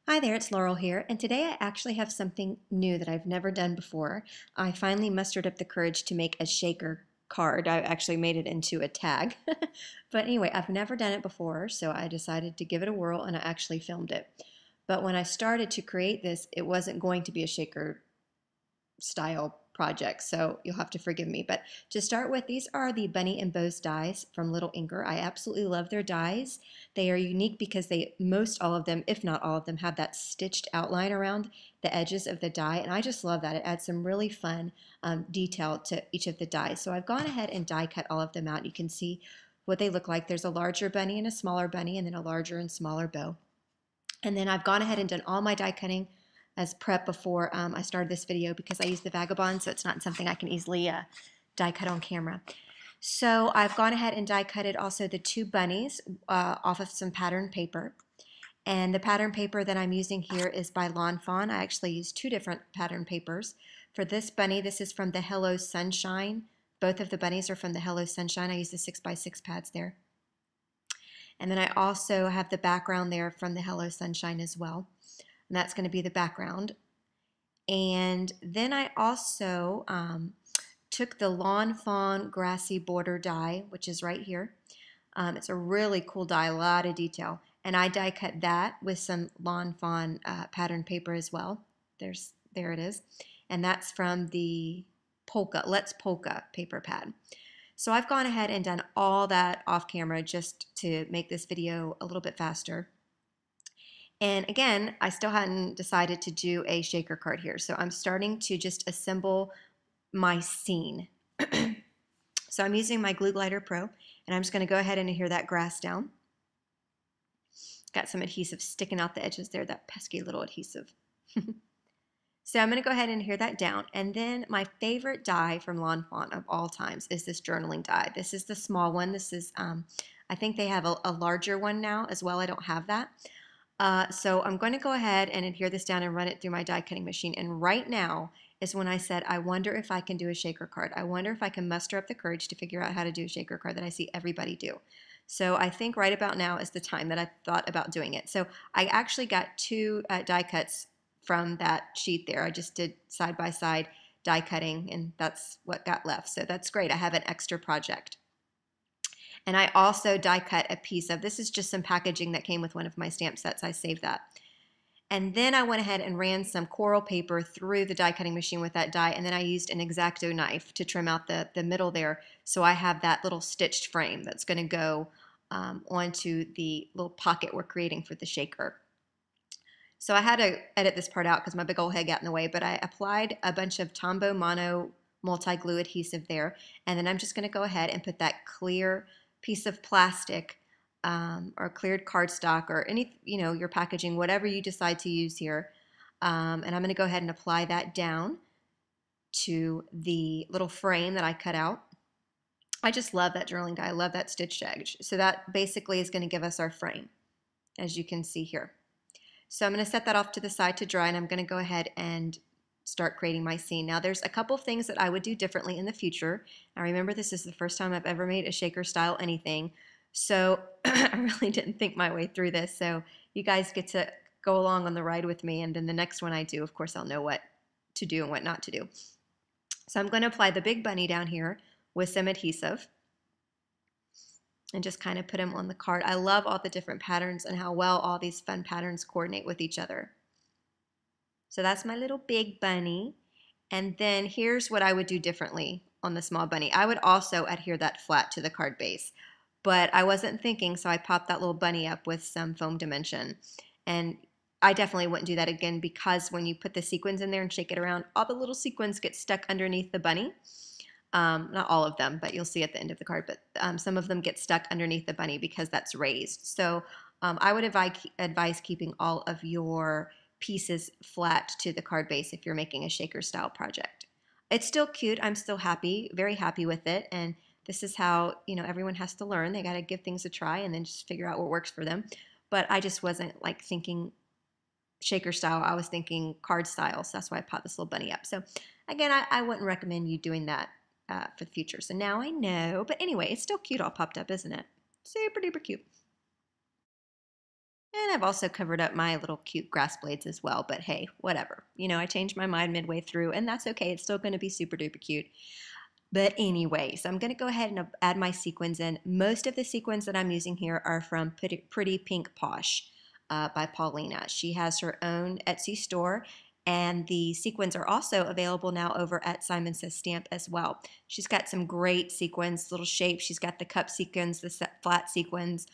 Hi there, it's Laurel here, and today I actually have something new that I've never done before. I finally mustered up the courage to make a shaker card. I actually made it into a tag. But anyway, I've never done it before, so I decided to give it a whirl and I actually filmed it. But when I started to create this, it wasn't going to be a shaker style project, so you'll have to forgive me. But to start with, these are the Bunny and Bows dies from Little Inker. I absolutely love their dies. They are unique because most all of them, if not all of them, have that stitched outline around the edges of the die, and I just love that. It adds some really fun detail to each of the dies. So I've gone ahead and die cut all of them out. You can see what they look like. There's a larger bunny and a smaller bunny, and then a larger and smaller bow. And then I've gone ahead and done all my die cutting as prep before I started this video because I use the Vagabond, so it's not something I can easily die cut on camera. So I've gone ahead and die cutted also the two bunnies off of some pattern paper. And the pattern paper that I'm using here is by Lawn Fawn. I actually used two different pattern papers. For this bunny, this is from the Hello Sunshine. Both of the bunnies are from the Hello Sunshine. I use the 6x6 pads there. And then I also have the background there from the Hello Sunshine as well. And that's going to be the background. And then I also took the Lawn Fawn Grassy Border die, which is right here. It's a really cool die, a lot of detail. And I die cut that with some Lawn Fawn pattern paper as well. There it is. And that's from the Let's Polka paper pad. So I've gone ahead and done all that off camera just to make this video a little bit faster. And again, I still hadn't decided to do a shaker card here. So I'm starting to just assemble my scene. So I'm using my Glue Glider Pro, and I'm just going to go ahead and adhere that grass down. Got some adhesive sticking out the edges there, that pesky little adhesive. So I'm going to go ahead and adhere that down. And then my favorite die from Lawn Fawn of all times is this journaling die. This is the small one. This is, I think they have a larger one now as well. I don't have that. So I'm going to go ahead and adhere this down and run it through my die cutting machine. And right now is when I said, I wonder if I can do a shaker card. I wonder if I can muster up the courage to figure out how to do a shaker card that I see everybody do. So I think right about now is the time that I thought about doing it. So I actually got two die cuts from that sheet there. I just did side by side die cutting, and that's what got left. So that's great. I have an extra project. And I also die cut a piece of, this is just some packaging that came with one of my stamp sets. I saved that. And then I went ahead and ran some coral paper through the die cutting machine with that die, and then I used an X-Acto knife to trim out the middle there. So I have that little stitched frame that's going to go onto the little pocket we're creating for the shaker. So I had to edit this part out because my big old head got in the way, but I applied a bunch of Tombow Mono multi-glue adhesive there, and then I'm just going to go ahead and put that clear piece of plastic or cleared cardstock or any, your packaging, whatever you decide to use here. And I'm going to go ahead and apply that down to the little frame that I cut out. I just love that journaling die. I love that stitched edge. So that basically is going to give us our frame, as you can see here. So I'm going to set that off to the side to dry, and I'm going to go ahead and start creating my scene. Now there's a couple of things that I would do differently in the future. Now remember, this is the first time I've ever made a shaker style anything, so I really didn't think my way through this. So you guys get to go along on the ride with me, and then the next one I do, of course, I'll know what to do and what not to do. So I'm going to apply the big bunny down here with some adhesive and just kind of put them on the card. I love all the different patterns and how well all these fun patterns coordinate with each other. So that's my little big bunny. And then here's what I would do differently on the small bunny. I would also adhere that flat to the card base, but I wasn't thinking, so I popped that little bunny up with some foam dimension. And I definitely wouldn't do that again because when you put the sequins in there and shake it around, all the little sequins get stuck underneath the bunny. Not all of them, but you'll see at the end of the card, but some of them get stuck underneath the bunny because that's raised. So I would advise keeping all of your pieces flat to the card base if you're making a shaker style project. It's still cute. I'm still happy, very happy with it. And this is how, everyone has to learn. They got to give things a try and then just figure out what works for them. But I just wasn't like thinking shaker style. I was thinking card style. So that's why I popped this little bunny up. So again, I wouldn't recommend you doing that for the future. So now I know. But anyway, it's still cute all popped up, isn't it? Super duper cute. And I've also covered up my little cute grass blades as well, but hey, whatever. You know, I changed my mind midway through, and that's okay. It's still going to be super duper cute. But anyway, so I'm going to go ahead and add my sequins in. Most of the sequins that I'm using here are from Pretty Pink Posh by Paulina. She has her own Etsy store, and the sequins are also available now over at Simon Says Stamp as well. She's got some great sequins, little shapes. She's got the cup sequins, the flat sequins,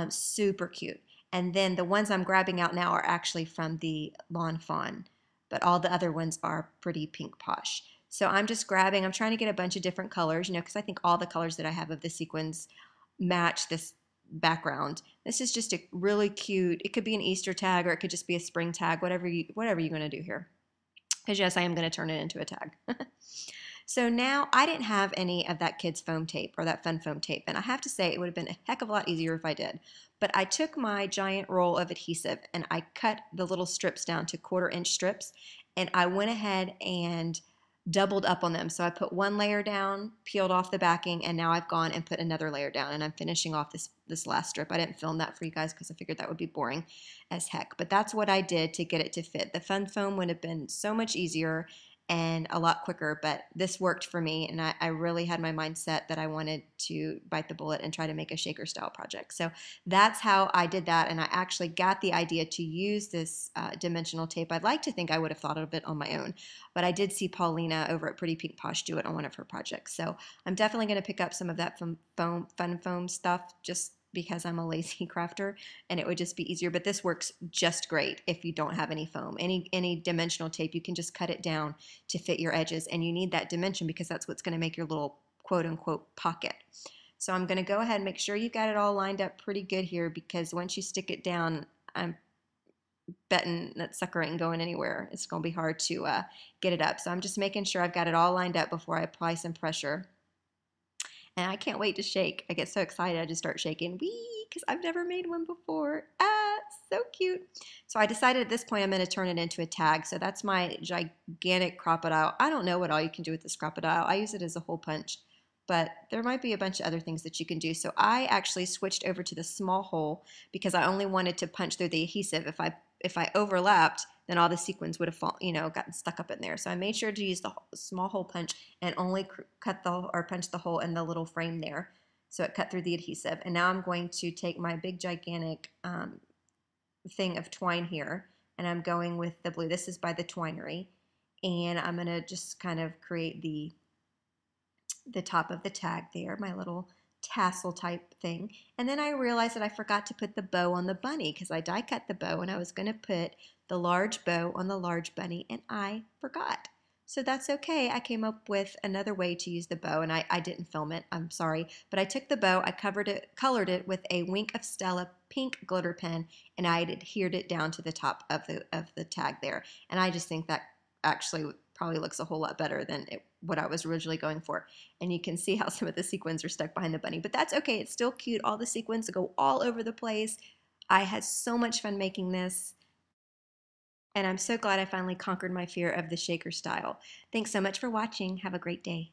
super cute. And then the ones I'm grabbing out now are actually from the Lawn Fawn, but all the other ones are Pretty Pink Posh. So I'm just grabbing, I'm trying to get a bunch of different colors, you know, because I think all the colors that I have of the sequins match this background. This is just a really cute, it could be an Easter tag or it could just be a spring tag, whatever you're going to do here. Because yes, I am going to turn it into a tag. So now I didn't have any of that kids foam tape or that fun foam tape, and I have to say it would have been a heck of a lot easier if I did. But I took my giant roll of adhesive and I cut the little strips down to 1/4 inch strips, and I went ahead and doubled up on them. So I put one layer down, peeled off the backing, and now I've gone and put another layer down, and I'm finishing off this last strip. I didn't film that for you guys because I figured that would be boring as heck, but that's what I did to get it to fit. The fun foam would have been so much easier and a lot quicker, but this worked for me, and I really had my mind set that I wanted to bite the bullet and try to make a shaker style project. So that's how I did that, and I actually got the idea to use this dimensional tape. I'd like to think I would have thought of it on my own, but I did see Paulina over at Pretty Pink Posh do it on one of her projects. So I'm definitely going to pick up some of that fun foam stuff just because I'm a lazy crafter and it would just be easier. But this works just great if you don't have any foam. Any dimensional tape, you can just cut it down to fit your edges, and you need that dimension because that's what's going to make your little quote unquote pocket. So I'm going to go ahead and make sure you got it all lined up pretty good here, because once you stick it down, I'm betting that sucker ain't going anywhere. It's going to be hard to get it up. So I'm just making sure I've got it all lined up before I apply some pressure. And I can't wait to shake. I get so excited I just start shaking. Wee! Because I've never made one before. Ah, so cute. So I decided at this point I'm going to turn it into a tag. So that's my gigantic crocodile. I don't know what all you can do with this crocodile. I use it as a hole punch, but there might be a bunch of other things that you can do. So I actually switched over to the small hole because I only wanted to punch through the adhesive. If I overlapped, then all the sequins would have gotten stuck up in there. So I made sure to use the small hole punch and only punch the hole in the little frame there. So it cut through the adhesive. And now I'm going to take my big gigantic thing of twine here, and I'm going with the blue. This is by the Twinery. And I'm going to just kind of create the top of the tag there, my little tassel type thing. And then I realized that I forgot to put the bow on the bunny because I die cut the bow and I was going to put the large bow on the large bunny, and I forgot. So that's okay. I came up with another way to use the bow, and I didn't film it. I'm sorry. But I took the bow, I colored it with a Wink of Stella pink glitter pen, and I adhered it down to the top of the tag there. And I just think that actually probably looks a whole lot better than what I was originally going for. And you can see how some of the sequins are stuck behind the bunny, but that's okay. It's still cute. All the sequins go all over the place. I had so much fun making this, and I'm so glad I finally conquered my fear of the shaker style. Thanks so much for watching. Have a great day.